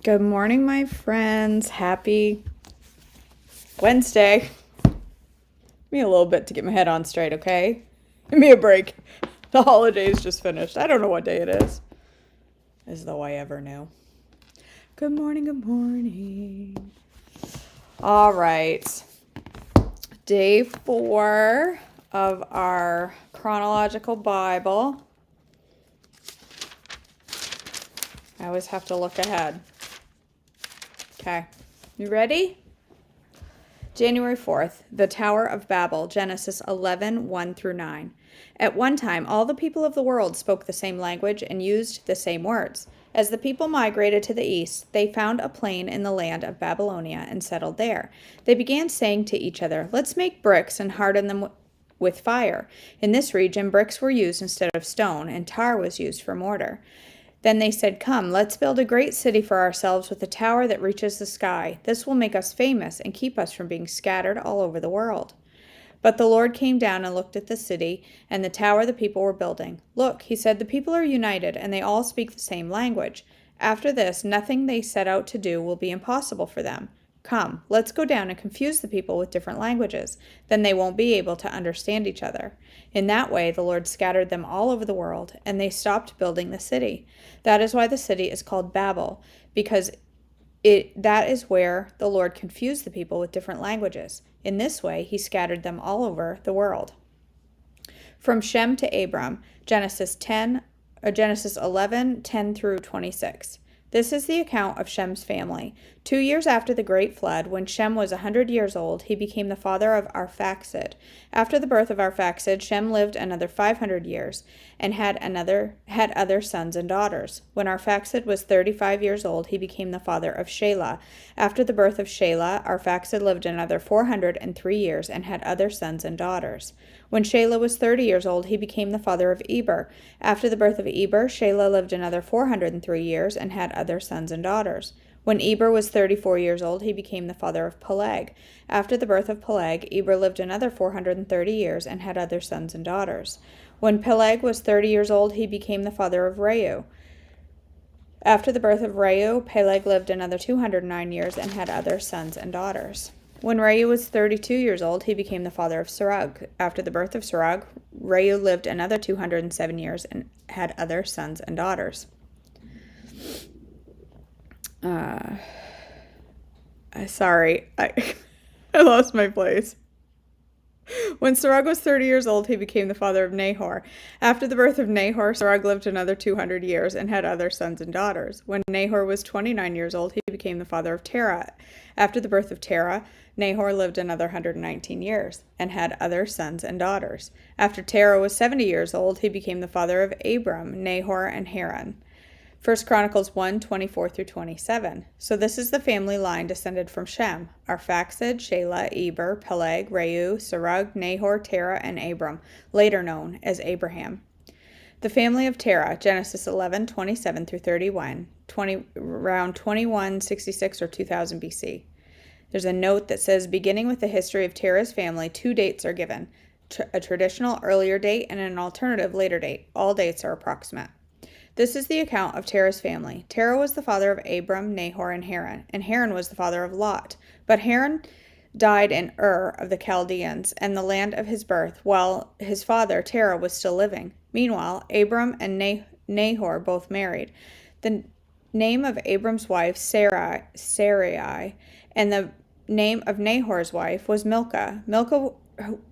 Good morning, my friends. Happy Wednesday. Give me a little bit to get my head on straight, okay? Give me a break. The holidays just finished. I don't know what day it is, as though I ever knew. Good morning, good morning. All right. Day 4 of our chronological Bible. I always have to look ahead. Okay. You ready? January 4th, the Tower of Babel, Genesis 11, 1 through 9. At one time, all the people of the world spoke the same language and used the same words. As the people migrated to the east, they found a plain in the land of Babylonia and settled there. They began saying to each other, "Let's make bricks and harden them with fire." In this region, bricks were used instead of stone, and tar was used for mortar. Then they said, "Come, let's build a great city for ourselves with a tower that reaches the sky. This will make us famous and keep us from being scattered all over the world." But the Lord came down and looked at the city and the tower the people were building. "Look," he said, "the people are united and they all speak the same language. After this, nothing they set out to do will be impossible for them. Come, let's go down and confuse the people with different languages. Then they won't be able to understand each other." In that way, the Lord scattered them all over the world, and they stopped building the city. That is why the city is called Babel, because that is where the Lord confused the people with different languages. In this way, he scattered them all over the world. From Shem to Abram, Genesis 11, 10 through 26. This is the account of Shem's family. 2 years after the great flood, when Shem was 100 years old, he became the father of Arphaxad. After the birth of Arphaxad, Shem lived another 500 years and had other sons and daughters. When Arphaxad was 35 years old, he became the father of Shelah. After the birth of Shelah, Arphaxad lived another 403 years and had other sons and daughters. When Shelah was 30 years old, he became the father of Eber. After the birth of Eber, Shelah lived another 403 years and had other sons and daughters. When Eber was 34 years old, he became the father of Peleg. After the birth of Peleg, Eber lived another 430 years and had other sons and daughters. When Peleg was 30 years old, he became the father of Reu. After the birth of Reu, Peleg lived another 209 years and had other sons and daughters. When Reu was 32 years old, he became the father of Serug. After the birth of Serug, Reu lived another 207 years and had other sons and daughters. Sorry, I lost my place. When Serug was 30 years old, he became the father of Nahor. After the birth of Nahor, Serug lived another 200 years and had other sons and daughters. When Nahor was 29 years old, he became the father of Terah. After the birth of Terah, Nahor lived another 119 years and had other sons and daughters. After Terah was 70 years old, he became the father of Abram, Nahor, and Haran. 1 Chronicles 1, 24 through 27. So this is the family line descended from Shem: Arphaxad, Shelah, Eber, Peleg, Reu, Serug, Nahor, Terah, and Abram, later known as Abraham. The family of Terah, Genesis 11, 27 through 31, around 2166 or 2000 BC. There's a note that says, beginning with the history of Terah's family, 2 dates are given: a traditional earlier date and an alternative later date. All dates are approximate. This is the account of Terah's family. Terah was the father of Abram, Nahor, and Haran was the father of Lot. But Haran died in Ur of the Chaldeans and the land of his birth, while his father Terah was still living. Meanwhile, Abram and Nahor both married. The name of Abram's wife Sarai, and the name of Nahor's wife was Milcah. Milcah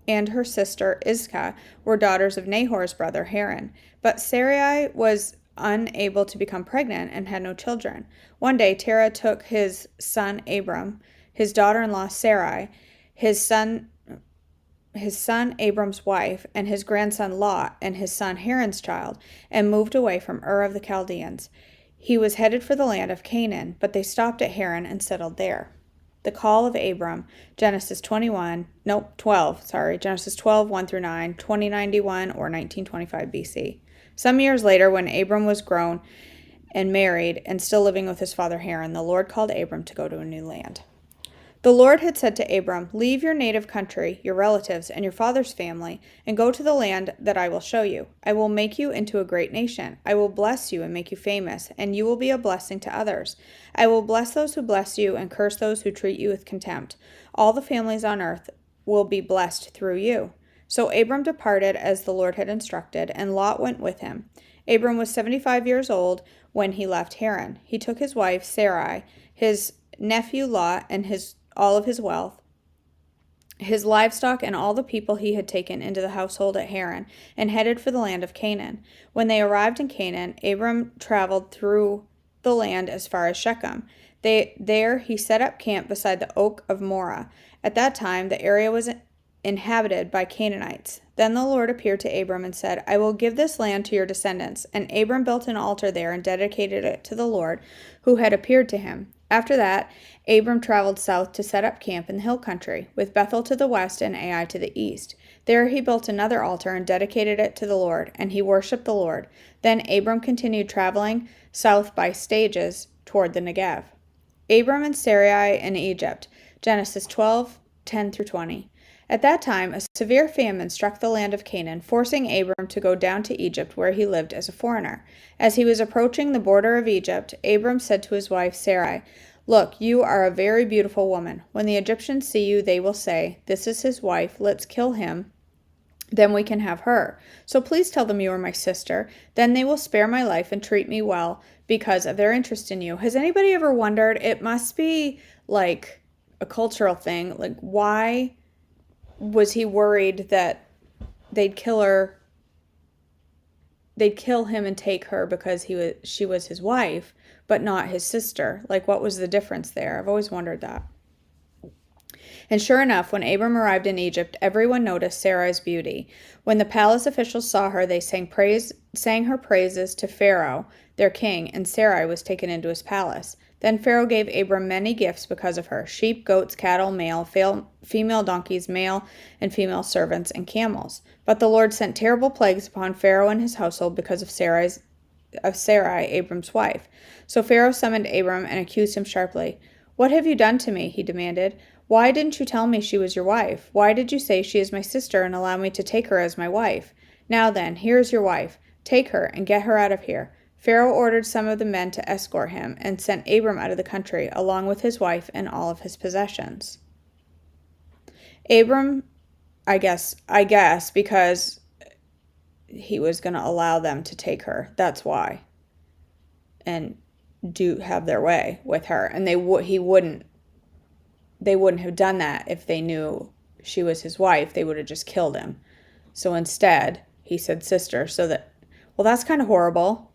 and her sister Iscah were daughters of Nahor's brother Haran. But Sarai was unable to become pregnant and had no children. One day Terah took his son Abram, his daughter-in-law Sarai, his son Abram's wife, and his grandson Lot, and his son Haran's child, and moved away from Ur of the Chaldeans. He was headed for the land of Canaan, but they stopped at Haran and settled there. The call of Abram, Genesis 12, 1 through 9, 2091 or 1925 BC. Some years later, when Abram was grown and married and still living with his father Haran, the Lord called Abram to go to a new land. The Lord had said to Abram, "Leave your native country, your relatives, and your father's family, and go to the land that I will show you. I will make you into a great nation. I will bless you and make you famous, and you will be a blessing to others. I will bless those who bless you and curse those who treat you with contempt. All the families on earth will be blessed through you." So Abram departed as the Lord had instructed, and Lot went with him. Abram was 75 years old when he left Haran. He took his wife Sarai, his nephew Lot, and all of his wealth, his livestock, and all the people he had taken into the household at Haran, and headed for the land of Canaan. When they arrived in Canaan, Abram traveled through the land as far as Shechem. There he set up camp beside the oak of Moreh. At that time, the area was inhabited by Canaanites. Then the Lord appeared to Abram and said, "I will give this land to your descendants." And Abram built an altar there and dedicated it to the Lord who had appeared to him. After that, Abram traveled south to set up camp in the hill country, with Bethel to the west and Ai to the east. There he built another altar and dedicated it to the Lord, and he worshipped the Lord. Then Abram continued traveling south by stages toward the Negev. Abram and Sarai in Egypt. Genesis 12:10-20. At that time, a severe famine struck the land of Canaan, forcing Abram to go down to Egypt, where he lived as a foreigner. As he was approaching the border of Egypt, Abram said to his wife Sarai, "Look, you are a very beautiful woman. When the Egyptians see you, they will say, 'This is his wife. Let's kill him. Then we can have her. So please tell them you are my sister. Then they will spare my life and treat me well because of their interest in you.'" Has anybody ever wondered? It must be like a cultural thing. Like, why was he worried that they'd kill him and take her because she was his wife, but not his sister? Like, what was the difference there? I've always wondered that. And sure enough, when Abram arrived in Egypt, everyone noticed Sarai's beauty. When the palace officials saw her, they sang her praises to Pharaoh, their king, and Sarai was taken into his palace. Then Pharaoh gave Abram many gifts because of her: sheep, goats, cattle, male, female donkeys, male and female servants, and camels. But the Lord sent terrible plagues upon Pharaoh and his household because of Sarai, Abram's wife. So Pharaoh summoned Abram and accused him sharply. "What have you done to me?" he demanded. "Why didn't you tell me she was your wife? Why did you say she is my sister and allow me to take her as my wife? Now then, here is your wife. Take her and get her out of here." Pharaoh ordered some of the men to escort him and sent Abram out of the country, along with his wife and all of his possessions. Abram, I guess, because he was going to allow them to take her. That's why. And have their way with her. And they wouldn't have done that if they knew she was his wife. They would have just killed him. So instead, he said sister, that's kind of horrible.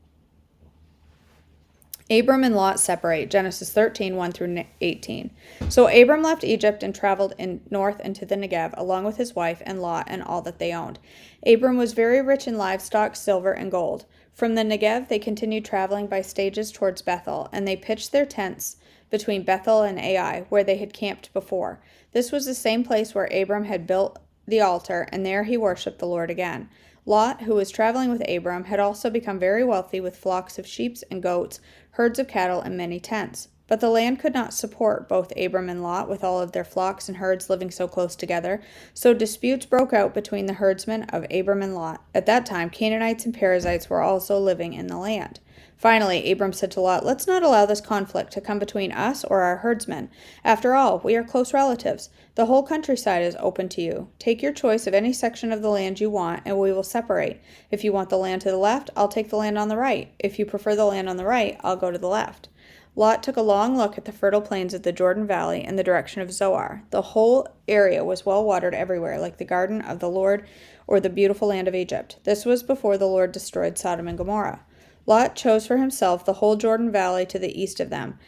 Abram and Lot separate. Genesis 13:1-18. So Abram left Egypt and traveled north into the Negev, along with his wife and Lot and all that they owned. Abram was very rich in livestock, silver, and gold. From the Negev, they continued traveling by stages towards Bethel, and they pitched their tents between Bethel and Ai, where they had camped before. This was the same place where Abram had built the altar, and there he worshipped the Lord again. Lot, who was traveling with Abram, had also become very wealthy with flocks of sheep and goats, herds of cattle, and many tents. But the land could not support both Abram and Lot with all of their flocks and herds living so close together, so disputes broke out between the herdsmen of Abram and Lot. At that time, Canaanites and Perizzites were also living in the land. Finally, Abram said to Lot, "Let's not allow this conflict to come between us or our herdsmen. After all, we are close relatives. The whole countryside is open to you. Take your choice of any section of the land you want, and we will separate. If you want the land to the left, I'll take the land on the right. If you prefer the land on the right, I'll go to the left." Lot took a long look at the fertile plains of the Jordan Valley in the direction of Zoar. The whole area was well watered everywhere, like the garden of the Lord or the beautiful land of Egypt. This was before the Lord destroyed Sodom and Gomorrah. Lot chose for himself the whole Jordan Valley to the east of them.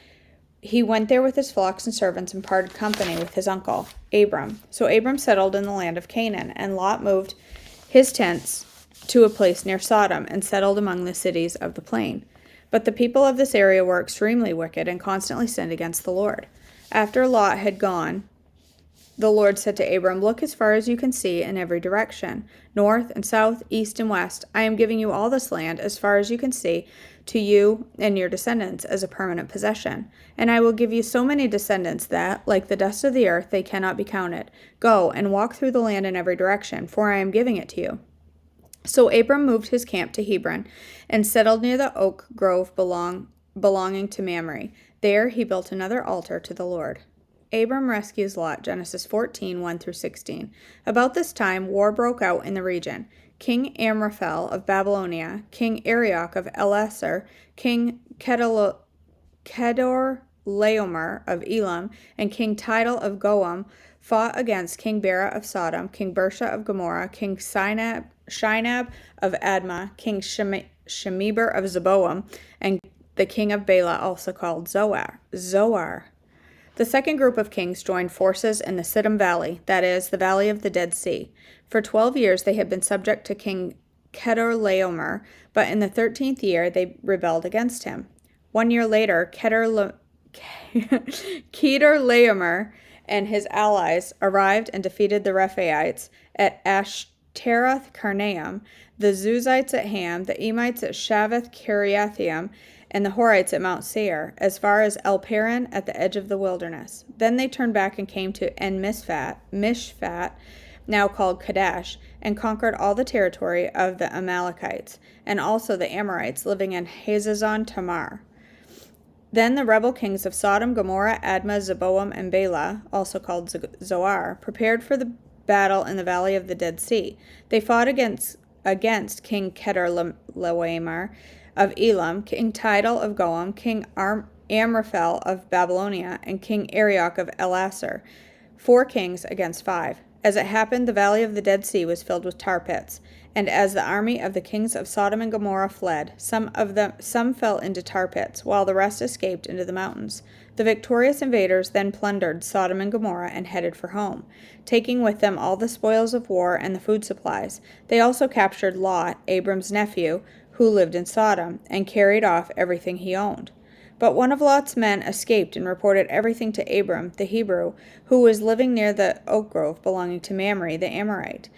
He went there with his flocks and servants and parted company with his uncle, Abram. So Abram settled in the land of Canaan, and Lot moved his tents to a place near Sodom and settled among the cities of the plain. But the people of this area were extremely wicked and constantly sinned against the Lord. After Lot had gone, The Lord said to Abram, "Look as far as you can see in every direction, north and south, east and west. I am giving you all this land, as far as you can see, to you and your descendants as a permanent possession. And I will give you so many descendants that, like the dust of the earth, they cannot be counted. Go and walk through the land in every direction, for I am giving it to you." So Abram moved his camp to Hebron and settled near the oak grove belonging to Mamre. There he built another altar to the Lord. Abram rescues Lot, Genesis 14, 1 through 16. About this time, war broke out in the region. King Amraphel of Babylonia, King Arioch of Elasar, King Kedorlaomer of Elam, and King Tidal of Goam fought against King Bera of Sodom, King Bersha of Gomorrah, King Shinab of Admah, King Shemeber of Zeboam, and the king of Bela, also called Zoar. The second group of kings joined forces in the Siddim Valley, that is, the Valley of the Dead Sea. For 12 years they had been subject to King Kedorlaomer, but in the 13th year they rebelled against him. 1 year later, Kedorlaomer and his allies arrived and defeated the Rephaites at Ashteroth Karnaim, the Zuzites at Ham, the Emites at Shavath Kiriathaim, and the Horites at Mount Seir, as far as El Paran at the edge of the wilderness. Then they turned back and came to Mishpat, now called Kadesh, and conquered all the territory of the Amalekites, and also the Amorites living in Hazazon Tamar. Then the rebel kings of Sodom, Gomorrah, Admah, Zeboam, and Bela, also called Zoar, prepared for the battle in the Valley of the Dead Sea. They fought against King Kedorlaomer of Elam, King Tidal of Goam, King Amraphel of Babylonia, and King Arioch of Elasar, 4 kings against 5. As it happened, the Valley of the Dead Sea was filled with tar pits, and as the army of the kings of Sodom and Gomorrah fled, some fell into tar pits, while the rest escaped into the mountains. The victorious invaders then plundered Sodom and Gomorrah and headed for home, taking with them all the spoils of war and the food supplies. They also captured Lot, Abram's nephew, who lived in Sodom, and carried off everything he owned. But one of Lot's men escaped and reported everything to Abram, the Hebrew, who was living near the oak grove belonging to Mamre, the Amorite.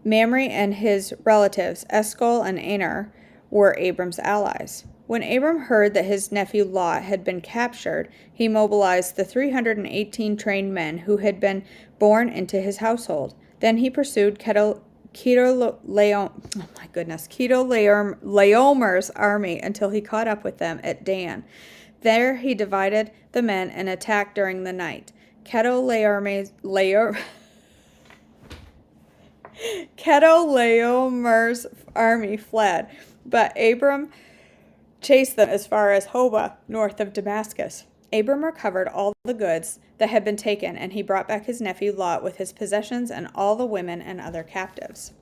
Mamre and his relatives, Eshcol and Aner, were Abram's allies. When Abram heard that his nephew Lot had been captured, he mobilized the 318 trained men who had been born into his household. Then he pursued Kedorlaomer's army until he caught up with them at Dan. There he divided the men and attacked during the night. Kedorlaomer's army fled, but Abram chased them as far as Hobah, north of Damascus. Abram recovered all the goods that had been taken, and he brought back his nephew Lot with his possessions and all the women and other captives.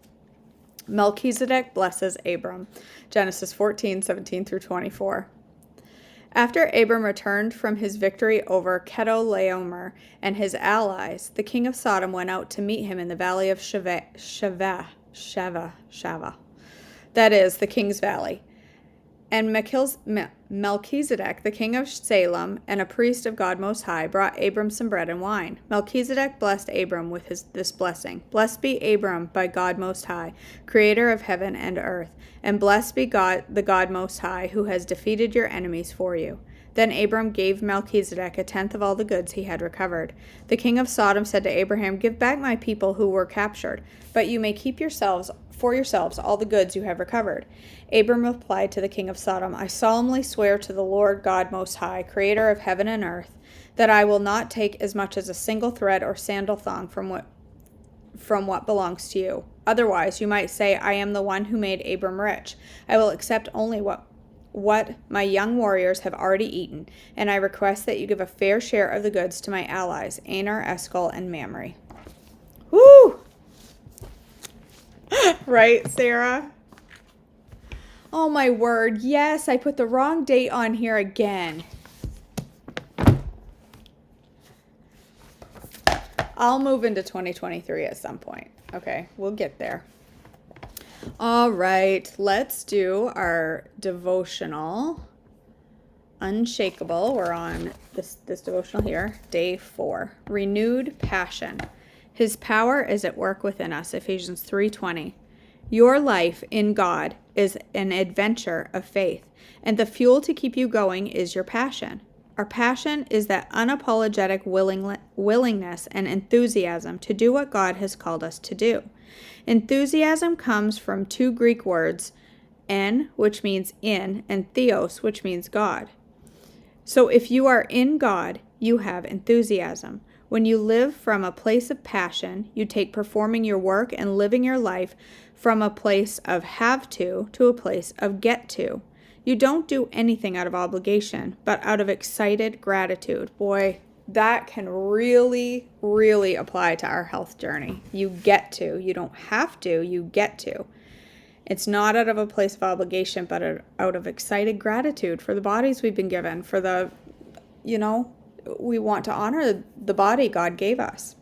Melchizedek blesses Abram. Genesis 14, 17 through 24. After Abram returned from his victory over Kedorlaomer and his allies, the king of Sodom went out to meet him in the valley of Shava, that is, the king's valley. And Melchizedek, the king of Salem, and a priest of God Most High, brought Abram some bread and wine. Melchizedek blessed Abram with this blessing. Blessed be Abram by God Most High, creator of heaven and earth. And blessed be God, the God Most High, who has defeated your enemies for you. Then Abram gave Melchizedek 1/10 of all the goods he had recovered. The king of Sodom said to Abraham, "Give back my people who were captured, but you may keep for yourselves all the goods you have recovered." Abram replied to the king of Sodom, "I solemnly swear to the Lord God Most High, creator of heaven and earth, that I will not take as much as a single thread or sandal thong from what belongs to you. Otherwise, you might say, I am the one who made Abram rich. I will accept only what my young warriors have already eaten, and I request that you give a fair share of the goods to my allies, Aner, Eshcol, and Mamre." Woo! Right, Sarah? Oh my word, yes, I put the wrong date on here again. I'll move into 2023 at some point. Okay, we'll get there. All right, let's do our devotional. Unshakable. We're on this devotional here, day 4. Renewed passion. His power is at work within us. Ephesians 3:20. Your life in God is an adventure of faith, and the fuel to keep you going is your passion. Our passion is that unapologetic willingness and enthusiasm to do what God has called us to do. Enthusiasm comes from two Greek words, en, which means in, and theos, which means God. So if you are in God, you have enthusiasm. When you live from a place of passion, you take performing your work and living your life from a place of have to a place of get to. You don't do anything out of obligation, but out of excited gratitude. Boy, that can really, really apply to our health journey. You get to. You don't have to. You get to. It's not out of a place of obligation, but out of excited gratitude for the bodies we've been given, for the, we want to honor the body God gave us.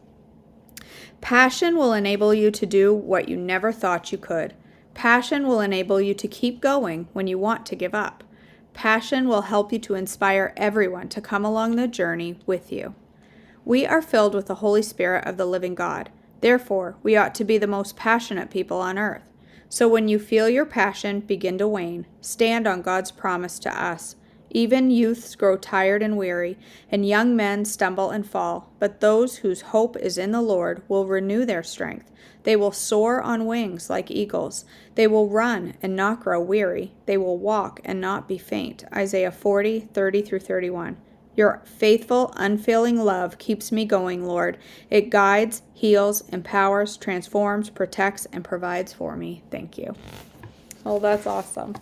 Passion will enable you to do what you never thought you could. Passion will enable you to keep going when you want to give up. Passion will help you to inspire everyone to come along the journey with you. We are filled with the Holy Spirit of the living God. Therefore, we ought to be the most passionate people on earth. So when you feel your passion begin to wane, stand on God's promise to us. Even youths grow tired and weary, and young men stumble and fall. But those whose hope is in the Lord will renew their strength. They will soar on wings like eagles. They will run and not grow weary. They will walk and not be faint. Isaiah 40:30-31. Your faithful, unfailing love keeps me going, Lord. It guides, heals, empowers, transforms, protects, and provides for me. Thank you. Oh, that's awesome.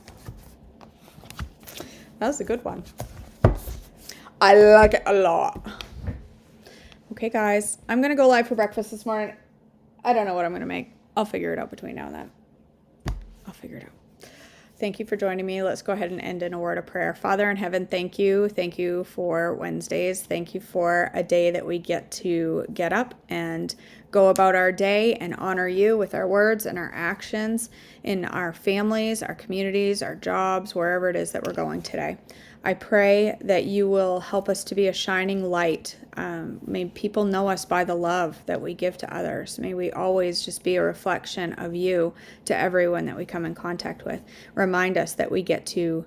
That was a good one. I like it a lot. Okay, guys. I'm going to go live for breakfast this morning. I don't know what I'm going to make. I'll figure it out between now and then. I'll figure it out. Thank you for joining me. Let's go ahead and end in a word of prayer. Father in heaven, thank you. Thank you for Wednesdays. Thank you for a day that we get to get up and go about our day and honor you with our words and our actions in our families, our communities, our jobs, wherever it is that we're going today. I pray that you will help us to be a shining light. May people know us by the love that we give to others. May we always just be a reflection of you to everyone that we come in contact with. Remind us that we get to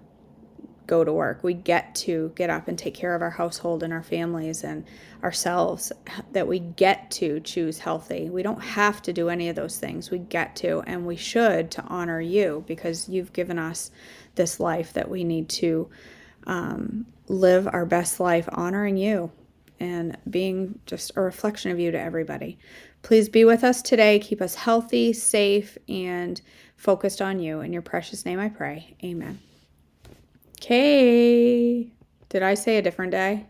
go to work. We get to get up and take care of our household and our families and ourselves, that we get to choose healthy. We don't have to do any of those things. We get to, and we should, to honor you, because you've given us this life that we need to live our best life honoring you and being just a reflection of you to everybody. Please be with us today. Keep us healthy, safe, and focused on you. In your precious name I pray. Amen. Okay. Did I say a different day?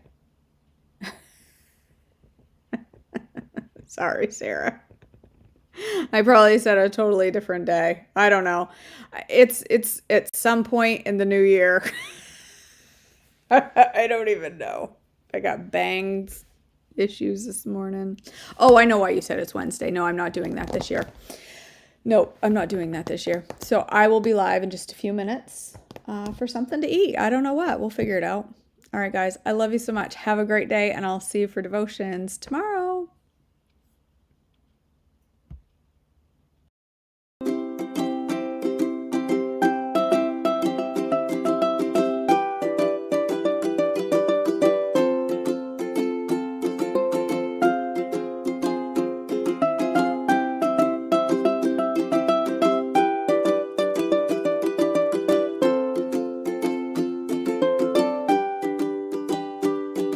Sorry, Sarah. I probably said a totally different day. I don't know. It's at some point in the new year. I don't even know. I got bangs issues this morning. Oh, I know why you said it's Wednesday. No, I'm not doing that this year. No, I'm not doing that this year. So I will be live in just a few minutes for something to eat. I don't know what. We'll figure it out. All right, guys. I love you so much. Have a great day, and I'll see you for devotions tomorrow.